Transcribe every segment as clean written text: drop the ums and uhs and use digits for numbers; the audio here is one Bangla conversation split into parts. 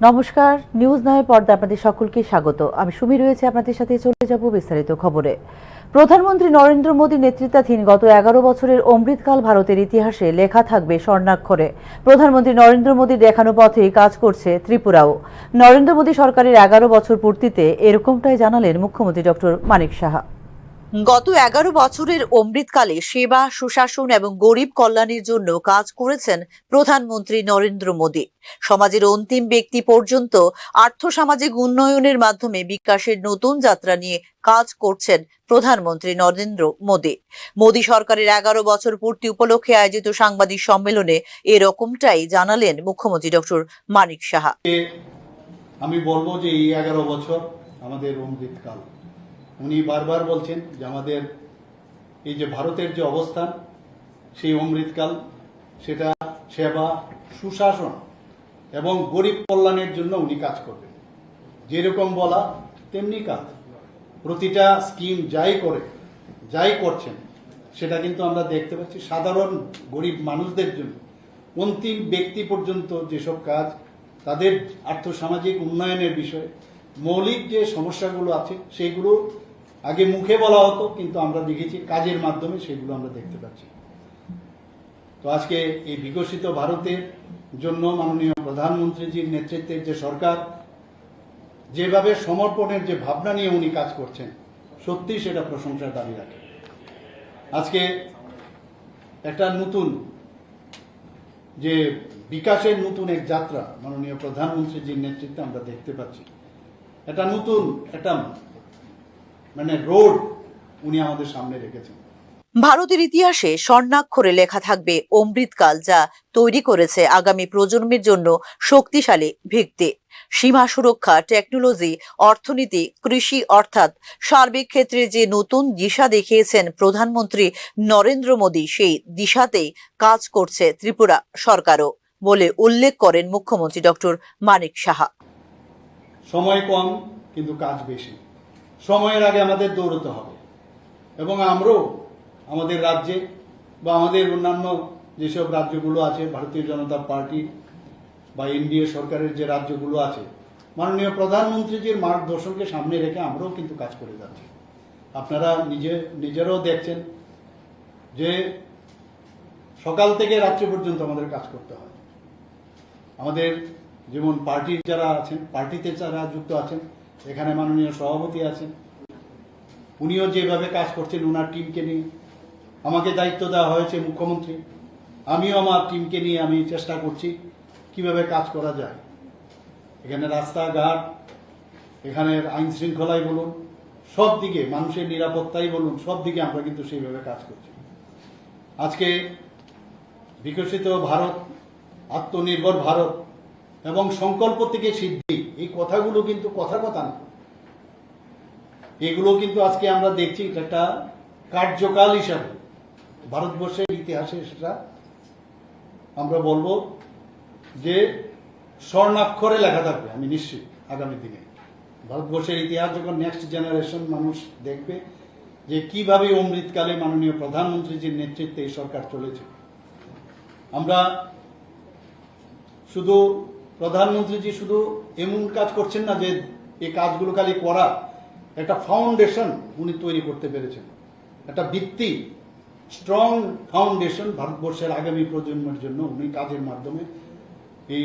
নমস্কার, নিউজ নয়ের পর্দা আপনাদের সকলকে স্বাগত। আমি সুমি রয়েছে আপনাদের সাথে। চলে যাব বিস্তারিত খবরে। প্রধানমন্ত্রী নরেন্দ্র মোদীর নেতৃত্বাধীন গত 11 বছরের অমৃতকাল ভারতের ইতিহাসে লেখা থাকবে স্বর্ণাক্ষরে। প্রধানমন্ত্রী নরেন্দ্র মোদীর দেখানো পথেই কাজ করছে ত্রিপুরাও। নরেন্দ্র মোদী সরকারের 11 বছর পূর্তিতে এরকমটাই জানালেন মুখ্যমন্ত্রী ডক্টর মানিক সাহা। গত 11 বছরের অমৃতকালে সেবা, সুশাসন এবং গরিব কল্যাণের জন্য কাজ করেছেন প্রধানমন্ত্রী নরেন্দ্র মোদী। সমাজের অন্তিম ব্যক্তি পর্যন্ত আর্থসামাজিক উন্নয়নের মাধ্যমে বিকাশের নতুন যাত্রা নিয়ে কাজ করছেন প্রধানমন্ত্রী নরেন্দ্র মোদী। মোদী সরকারের 11 বছর পূর্তি উপলক্ষে আয়োজিত সাংবাদিক সম্মেলনে এরকমটাই জানালেন মুখ্যমন্ত্রী ডক্টর মানিক সাহা। আমি বলবো যে এই 11 বছর আমাদের অমৃতকাল। উনি বারবার বলছেন যে আমাদের এই যে ভারতের যে অবস্থান, সেই অমৃতকাল সেটা সেবা, সুশাসন এবং গরিব কল্যাণের জন্য উনি কাজ করবেন। যেরকম বলা তেমনি কাজ। প্রতিটা স্কিম যাই করছেন সেটা কিন্তু আমরা দেখতে পাচ্ছি সাধারণ গরিব মানুষদের জন্য, অন্তিম ব্যক্তি পর্যন্ত যেসব কাজ, তাদের আর্থসামাজিক উন্নয়নের বিষয়ে মৌলিক যে সমস্যাগুলো আছে সেইগুলো আগে মুখে বলা হতো, কিন্তু আমরা দেখেছি কাজের মাধ্যমে সেগুলো আমরা দেখতে পাচ্ছি। তো আজকে এই বিকশিত ভারতের জন্য মাননীয় প্রধানমন্ত্রীজির নেতৃত্বের যে সরকার যেভাবে সমর্পণের যে ভাবনা নিয়ে উনি কাজ করছেন, সত্যি সেটা প্রশংসার দাবি রাখে। আজকে একটা নতুন যে বিকাশের নতুন এক যাত্রা মাননীয় প্রধানমন্ত্রীজির নেতৃত্বে আমরা দেখতে পাচ্ছি। এটা নতুন একটা রোড উনি আমাদের সামনে রেখেছেন। ভারতের ইতিহাসে স্বর্ণাক্ষরে লেখা থাকবে অমৃতকাল, যা তৈরি করেছে আগামী প্রজন্মের জন্য শক্তিশালী ভিত্তি। সীমা সুরক্ষা, টেকনোলজি, অর্থনীতি, কৃষি অর্থাৎ সার্বিক ক্ষেত্রে যে নতুন দিশা দেখিয়েছেন প্রধানমন্ত্রী নরেন্দ্র মোদী, সেই দিশাতেই কাজ করছে ত্রিপুরা সরকারও বলে উল্লেখ করেন মুখ্যমন্ত্রী ডক্টর মানিক সাহা। সময় কম কিন্তু কাজ বেশি। সময়ের আগে আমাদের দৌড়তে হবে এবং আমরাও আমাদের রাজ্যে বা আমাদের অন্যান্য যেসব রাজ্যগুলো আছে, ভারতীয় জনতা পার্টি বা এনডিএ সরকারের যে রাজ্যগুলো আছে, মাননীয় প্রধানমন্ত্রীজির মার্গদর্শনকে সামনে রেখে আমরাও কিন্তু কাজ করে যাচ্ছি। আপনারা নিজেরাও দেখছেন যে সকাল থেকে রাত্রি পর্যন্ত আমাদের কাজ করতে হয়। আমাদের যেমন পার্টির যারা আছেন, পার্টিতে যারা যুক্ত আছেন, এখানে মাননীয় সভাপতি আছেন, উনিও যেভাবে কাজ করছেন ওনার টিমকে নিয়ে। আমাকে দায়িত্ব দেওয়া হয়েছে মুখ্যমন্ত্রী, আমিও আমার টিমকে নিয়ে আমি চেষ্টা করছি কিভাবে কাজ করা যায়। এখানে রাস্তাঘাট, এখানে আইন শৃঙ্খলাই বলুন, সব দিকে মানুষের নিরাপত্তাই বলুন, সব দিকে আমরা কিন্তু সেইভাবে কাজ করছি। আজকে বিকশিত ভারত, আত্মনির্ভর ভারত এবং সংকল্প থেকে সিদ্ধি, এই কথাগুলো কিন্তু কথা না, এগুলো কিন্তু আজকে আমরা দেখছি একটা কার্যকাল হিসাবে ভারতবর্ষের ইতিহাসে সেটা আমরা বলবো যে স্বর্ণাক্ষরে লেখা থাকবে। আমি নিশ্চিত আগামী দিনে ভারতবর্ষের ইতিহাস যখন নেক্সট জেনারেশন মানুষ দেখবে যে কিভাবে অমৃতকালে মাননীয় প্রধানমন্ত্রীজির নেতৃত্বে এই সরকার চলেছে। আমরা শুধু প্রধানমন্ত্রীজি শুধু এমন কাজ করছেন না যে এই কাজগুলো খালি করা, একটা ফাউন্ডেশন উনি তৈরি করতে পেরেছেন, একটা ভিত্তি, স্ট্রং ফাউন্ডেশন ভারতবর্ষের আগামী প্রজন্মের জন্য উনি কাজের মাধ্যমে এই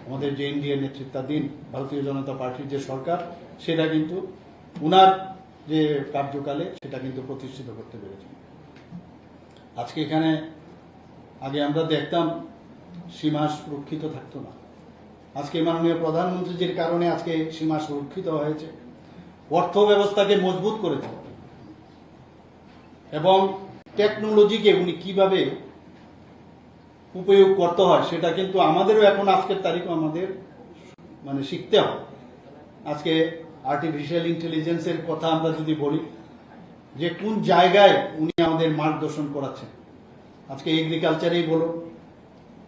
আমাদের যে এনডিএ নেতৃত্বাধীন ভারতীয় জনতা পার্টির যে সরকার, সেটা কিন্তু উনার যে কার্যকালে সেটা কিন্তু প্রতিষ্ঠিত করতে পেরেছেন। আজকে এখানে আগে আমরা দেখতাম সীমা সুরক্ষিত থাকতো না, আজকে মাননীয় প্রধানমন্ত্রীজির কারণে আজকে সীমা সুরক্ষিত হয়েছে, অর্থ ব্যবস্থাকে মজবুত করেছে এবং টেকনোলজিকে উনি কিভাবে উপয়োগ করতে হয় সেটা কিন্তু আমাদেরও এখন আজকের তারিখে আমাদের শিখতে হয়। আজকে আর্টিফিশিয়াল ইন্টেলিজেন্সের কথা আমরা যদি বলি, যে কোন জায়গায় উনি আমাদের মার্গদর্শন করাচ্ছেন, আজকে এগ্রিকালচারেই বলুন,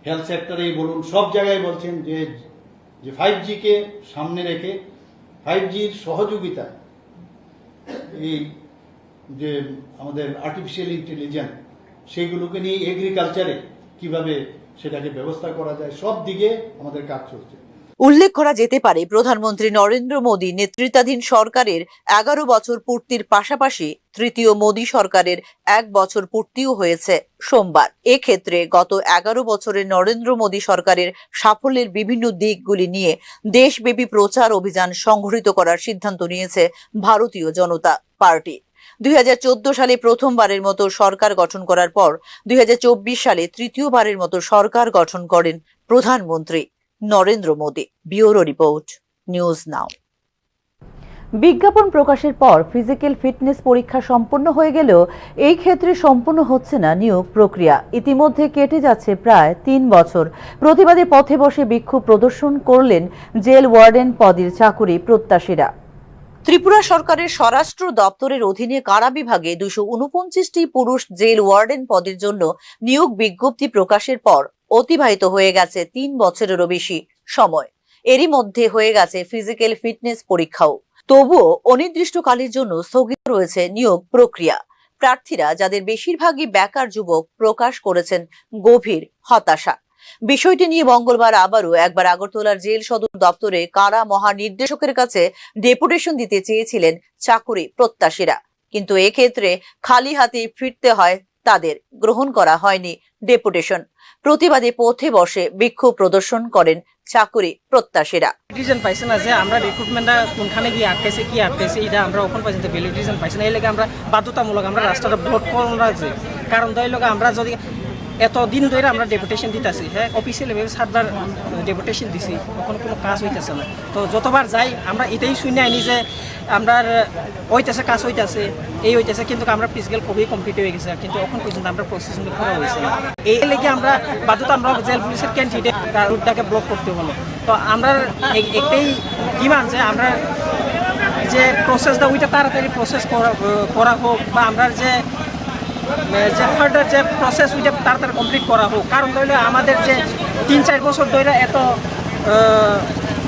হেলথ সেক্টরেই বলুন, সব জায়গায় বলছেন যে 5G কে সামনে রেখে 5Gর সহযোগিতায় এই যে আমাদের আর্টিফিশিয়াল ইন্টেলিজেন্স, সেইগুলোকে নিয়ে এগ্রিকালচারে কিভাবে সেটাকে ব্যবস্থা করা যায়, সব দিকে আমাদের কাজ চলছে। উল্লেখ করা যেতে পারে, প্রধানমন্ত্রী নরেন্দ্র মোদী নেতৃত্বাধীন সরকারের 11 বছর পূর্তির পাশাপাশি তৃতীয় মোদী সরকারের 1 বছর পূর্তিও হয়েছে সোমবার। এক্ষেত্রে গত 11 বছরের নরেন্দ্র মোদী সরকারের সাফল্যের বিভিন্ন দিকগুলি নিয়ে দেশব্যাপী প্রচার অভিযান সংগঠিত করার সিদ্ধান্ত নিয়েছে ভারতীয় জনতা পার্টি। 2014 সালে প্রথমবারের মতো সরকার গঠন করার পর 2024 সালে তৃতীয়বারের মতো সরকার গঠন করেন প্রধানমন্ত্রী Narendra Modi. Bureau report, news নাও। বিজ্ঞাপন প্রকাশের পর ফিজিক্যাল ফিটনেস পরীক্ষা সম্পন্ন হয়ে গেলেও এই ক্ষেত্রে সম্পন্ন হচ্ছে না নিয়োগ প্রক্রিয়া। ইতিমধ্যে কেটে যাচ্ছে প্রায় 3 বছর। প্রতিবাদে পথে বসে বিক্ষোভ প্রদর্শন করলেন জেল ওয়ার্ডেন পদের চাকুরি প্রত্যাশীরা। ত্রিপুরা সরকারের স্বরাষ্ট্র দপ্তরের অধীনে কারা বিভাগে 249টি পুরুষ জেল ওয়ার্ডেন পদের জন্য নিয়োগ বিজ্ঞপ্তি প্রকাশের পর অতিবাহিত হয়ে গেছে 3 বছরেরও বেশি সময়। এরই মধ্যে হয়ে গেছে ফিজিক্যাল ফিটনেস পরীক্ষাও। তবুও অনির্দিষ্টকালের জন্য স্থগিত রয়েছে নিয়োগ প্রক্রিয়া। প্রার্থীরা, যাদের বেশিরভাগই বেকার যুবক, প্রকাশ করেছেন গভীর হতাশা। বিষয়টি নিয়ে মঙ্গলবার আবারও একবার আগরতলার জেল সদর দপ্তরে কারা মহানির্দেশকের কাছে ডেপুটেশন দিতে চেয়েছিলেন চাকুরি প্রত্যাশীরা, কিন্তু এক্ষেত্রে খালি হাতে ফিরতে হয় তাদের। গ্রহণ করা হয়নি ডেপুটেশন। প্রতিবাদে পথে বসে বিক্ষোভ প্রদর্শন করেন চাকুরি প্রত্যাশীরা। রিজন পাইছে না যে আমরা রিক্রুটমেন্টটা কোনখানে গিয়ে আটকেছে কি আটকেছে এটা আমরা ওখান পর্যন্ত ভ্যালিড রিজন পাইছি না। এই লেগে আমরা বাধ্যতামূলক আমরা রাস্তাটা ব্লক করুন রাখছি। কারণ তাই লোক আমরা যদি এতদিন ধরে আমরা ডেপুটেশন দিতেছি, হ্যাঁ অফিসিয়ালি ভাবে 7বার ডেপুটেশন দিছি, কখনো কোনো কাজ হইতেছে না। তো যতবার যাই আমরা এটাই শুনে আনি যে আমরা হইতেছে কাজ হইতেছে, এই হইতেছে, কিন্তু আমরা ফিজিক্যাল খুবই কমপ্লিট হয়ে গেছে, কিন্তু এখন পর্যন্ত আমরা প্রসেসিং করা হয়েছে না। এই লেগে আমরা বাধ্যতা আমরা জেল পুলিশের ক্যান্ডিডেট রুটটাকে ব্লক করতে হলো। তো আমরা একটাই ডিমান্ড যে আমরা যে প্রসেসটা ওইটা তাড়াতাড়ি প্রসেস করা হোক, বা আমরা যে ফার্দার যে প্রসেস ওইটা তাড়াতাড়ি কমপ্লিট করা হোক। কারণ হইলে আমাদের যে 3-4 বছর ধরে এত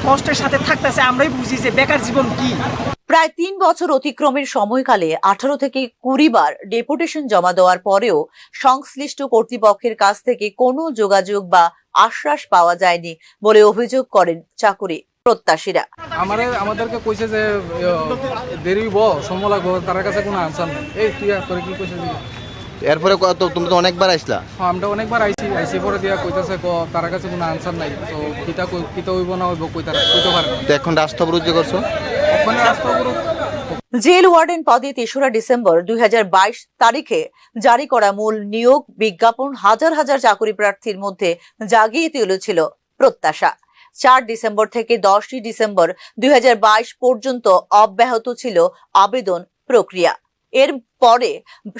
কষ্টের সাথে থাকতেছে, আমরাই বুঝি যে বেকার জীবন কি। প্রায় 3 বছর অতিক্রমের সময়কালে 18 থেকে 20 বার ডেপুটেশন জমা দেওয়ার পরেও সংশ্লিষ্ট কর্তৃপক্ষের কাছ থেকে কোনো যোগাযোগ বা আশ্বাস পাওয়া যায়নি বলে অভিযোগ করেন চাকুরি প্রত্যাশীরা। আমাদেরকে কইছে যে দেরি হইব, সময় লাগবো, তার কাছে কোনো আনসার নেই। এই তুই তোরে কি কইছে? এরপরে কত? তুমি তো অনেকবার আইসলা। আমরা অনেকবার আইসি পরে দিয়া কইতেছে তার কাছে কোনো আনসার নাই। তো কিতা হইব না হইব কইতে পারে। তো এখন রাষ্ট্রবিরোধ যে করছো? ওখানে রাষ্ট্রবিরোধ। জেল ওয়ার্ডেন পদে 3রা ডিসেম্বর 2022 তারিখে জারি করা মূল নিয়োগ বিজ্ঞাপন হাজার হাজার চাকরি প্রার্থীর মধ্যে জাগিয়ে তুলেছিল প্রত্যাশা। 4 ডিসেম্বর থেকে 10 ডিসেম্বর 2022 পর্যন্ত অব্যাহত ছিল আবেদন প্রক্রিয়া। এর পরে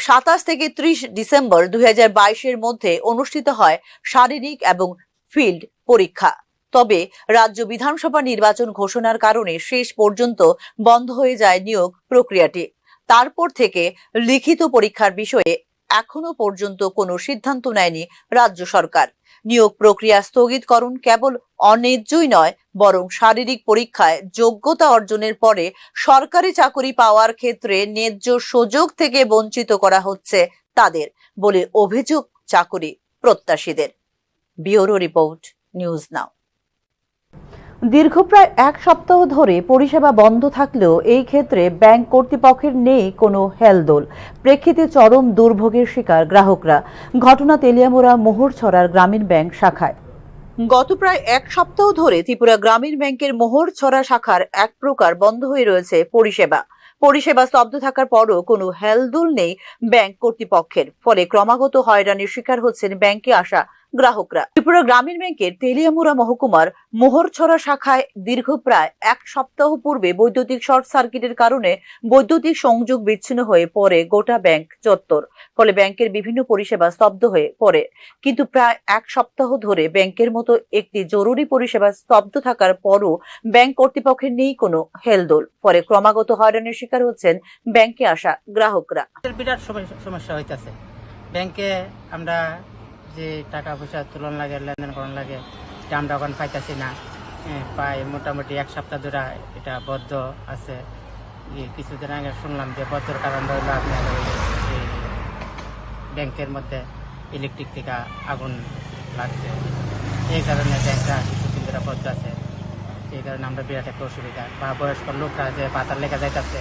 27 থেকে 30 ডিসেম্বর 2022 মধ্যে অনুষ্ঠিত হয় শারীরিক এবং ফিল্ড পরীক্ষা। তবে রাজ্য বিধানসভা নির্বাচন ঘোষণার কারণে শেষ পর্যন্ত বন্ধ হয়ে যায় নিয়োগ প্রক্রিয়াটি। তারপর থেকে লিখিত পরীক্ষার বিষয়ে এখনো পর্যন্ত কোনো সিদ্ধান্ত নেয়নি রাজ্য সরকার। নিয়োগ প্রক্রিয়া স্থগিতকরণ কেবল অন্যায্যই নয়, বরং শারীরিক পরীক্ষায় যোগ্যতা অর্জনের পরে সরকারি চাকরি পাওয়ার ক্ষেত্রে ন্যায্য সুযোগ থেকে বঞ্চিত করা হচ্ছে তাদের বলে অভিযোগ চাকরি প্রত্যাশীদের। Bureau report, news now. দীর্ঘ প্রায় 1 সপ্তাহ ধরে পরিষেবা বন্ধ থাকলেও এই ক্ষেত্রে ব্যাংক কর্তৃপক্ষের নেই কোনো হেলদোল। প্রেক্ষিতে চরম দুর্ভোগের শিকার গ্রাহকরা। ঘটনা তেলিয়ামুড়া মোহরছড়ার গ্রামীণ ব্যাংক শাখায়। গত প্রায় 1 সপ্তাহ ধরে ত্রিপুরা গ্রামীণ ব্যাংকের মোহরছড়া শাখার এক প্রকার বন্ধ হয়ে রয়েছে পরিষেবা স্তব্ধ থাকার পরও কোনো হেলদোল নেই ব্যাংক কর্তৃপক্ষের। ফলে ক্রমাগত হয়রানির শিকার হচ্ছেন ব্যাংকে আসা গ্রাহকরা। ত্রিপুরা গ্রামীণ ব্যাংকের তেলিয়ামুড়া মহকুমার মোহরছড়া শাখায় দীর্ঘ প্রায় 1 সপ্তাহ পূর্বে বৈদ্যুতিক শর্ট সার্কিটের কারণে বৈদ্যুতিক সংযোগ বিচ্ছিন্ন হয়ে পড়ে গোটা ব্যাংক চত্বর। ফলে ব্যাংকের বিভিন্ন পরিষেবা স্তব্ধ হয়ে পড়ে। কিন্তু প্রায় 1 সপ্তাহ ধরে ব্যাংকের মতো একটি জরুরি পরিষেবা স্তব্ধ থাকার পরও ব্যাংক কর্তৃপক্ষের নেই কোনো হেলদোল। ফলে ক্রমাগত হয়রানির শিকার হচ্ছেন ব্যাংকে আসা গ্রাহকরা। বিরাট সমস্যা হইতেছে। ব্যাংকে আমরা যে টাকা পয়সা তুলন লাগে, লেনদেন করার লাগে, আমরা ওখানে পাইতেছি না। প্রায় মোটামুটি 1 সপ্তাহ ধরে এটা বদ্ধ আছে। কিছুদিন আগে শুনলাম যে বদ্ধর কারণ হলো আপনার ব্যাংকের মধ্যে ইলেকট্রিক থেকে আগুন লাগছে, এই কারণে ব্যাংকটা কিছুদিন ধরে বদ্ধ আছে। আমরা বিরাট একটা অসুবিধা। বা বয়স্ক লোকরা যে ভাতার লেখা যাইতেছে,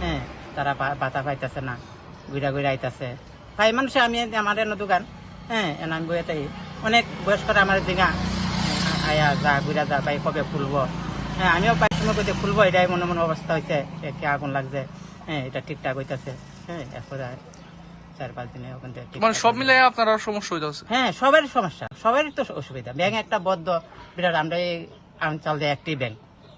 হ্যাঁ, তারা ভাতা পাইতেছে না, ঘুরা ঘুরা আইতেছে। ভাই মানুষ আমি আমার এনে দোকান, হ্যাঁ, এনে আমি বইটাই অনেক বয়স্করা আমার দিঘা আয়া যা ঘুরা যা ভাই কবে খুলবো, হ্যাঁ, আমিও প্রায় সময় কইতে খুলবো, এটাই মনে মনে অবস্থা হয়েছে, কি আগুন লাগছে, হ্যাঁ, এটা ঠিকঠাক হইতেছে, হ্যাঁ, এরপরে 4-5 দিনে ওখান থেকে মানে সব মিলে আপনারা সমস্যা হইতাছে? হ্যাঁ, সবারই সমস্যা, সবারই তো অসুবিধা। ব্যাংক একটা বদ্ধ বিরাট, আমরা এই আনচাল দিয়ে একটি ব্যাংক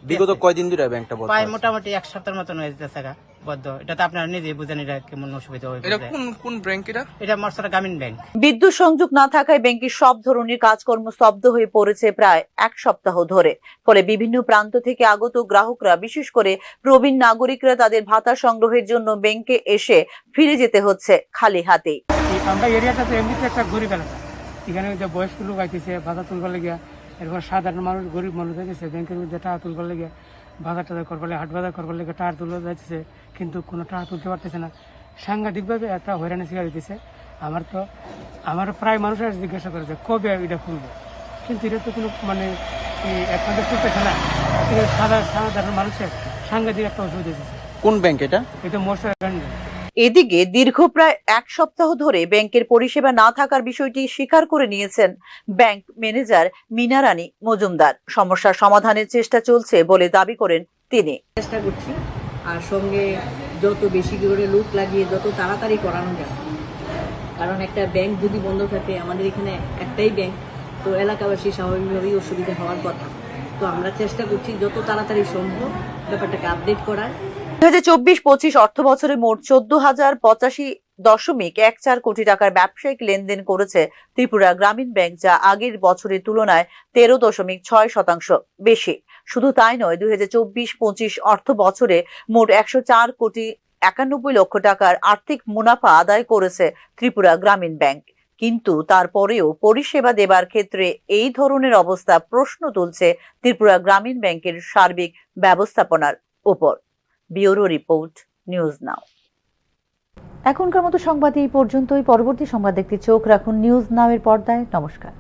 বিগত কয়দিন ধরে ব্যাংকটা বন্ধ প্রায় আছে? মোটামুটি 1 সপ্তাহের মতন হয়ে যেতেছে বদ্ধ। এটা তো আপনারা নিজেই বুঝেন এটা কেমন অসুবিধা হয়ে এটা পড়ছে। কোন ব্যাংক এটা? এটা মর্সরা গ্রামীণ ব্যাংক। বিদ্যুৎ সংযোগ না থাকায় ব্যাংকের সব ধরনের কাজকর্ম স্তব্ধ হয়ে পড়েছে প্রায় 1 সপ্তাহ ধরে। ফলে বিভিন্ন প্রান্ত থেকে আগত গ্রাহকরা, বিশেষ করে প্রবীণ নাগরিকরা তাদের ভাতা সংগ্রহের জন্য ব্যাংকে এসে ফিরে যেতে হচ্ছে খালি হাতে। আমরা এরিয়াটা তো এমনিতে একটা গরিব এলাকা, এখানে যে বয়স্ক লোক আইতেছে ভাতা তুলবার লেগে, এরপর সাধারণ মানুষ গরিব মানুষ আইতেছে ব্যাংকের মধ্যে টাকা তুলবার লেগে, বাজার টাজার করবার লেগে, হাট বাজার করবার লেগে টাকা তুলে যাইতেছে, কিন্তু কোনো টাকা তুলতে পারতেছে না। সাংঘাতিকভাবে একটা হয়রানি শিকার হইতেছে। আমার প্রায় মানুষের জিজ্ঞাসা করেছে কবে এটা খুলবো, কিন্তু এটা তো কোনো মানে একমাত্র তুলতেছে না। সাধারণ মানুষের সাংঘাতিক একটা অসুবিধা হয়েছে। কোন ব্যাংক এটা? এটা মশলা এদিকে দীর্ঘ প্রায় 1 সপ্তাহ ধরে ব্যাংকের পরিষেবা না থাকার বিষয়টি স্বীকার করে নিয়েছেন ব্যাংক ম্যানেজার মিনা রানী মজুমদার। সমস্যার সমাধানের চেষ্টা চলছে বলে দাবি করেন তিনি। চেষ্টা করছি, আর সঙ্গে যত বেশি করে লোক লাগিয়ে যত তাড়াতাড়ি করানো যায়, কারণ একটা ব্যাংক যদি বন্ধ থাকে, আমাদের এখানে একটাই ব্যাংক, তো এলাকাবাসী স্বাভাবিকভাবেই অসুবিধা হওয়ার কথা। তো আমরা চেষ্টা করছি যত তাড়াতাড়ি সম্ভব ব্যাপারটাকে আপডেট করার। 2024-25 অর্থ বছরে মোট 14,085.14 কোটি টাকার ব্যবসায়িক লেনদেন করেছে ত্রিপুরা গ্রামীণ ব্যাংক, যা আগের বছরের তুলনায় 13.6% বেশি। শুধু তাই নয়, 2024-25 অর্থ বছরে মোট 104.91 কোটি টাকার আর্থিক মুনাফা আদায় করেছে ত্রিপুরা গ্রামীণ ব্যাংক। কিন্তু তারপরেও পরিষেবা দেবার ক্ষেত্রে এই ধরনের অবস্থা প্রশ্ন তুলছে ত্রিপুরা গ্রামীণ ব্যাংকের সার্বিক ব্যবস্থাপনার উপর। ব্যুরো রিপোর্ট, নিউজ নাও। এখনকার মতো সংবাদ এই পর্যন্তই। পরবর্তী সংবাদ দেখতে চোখ রাখুন নিউজ নাও এর পর্দায়। নমস্কার।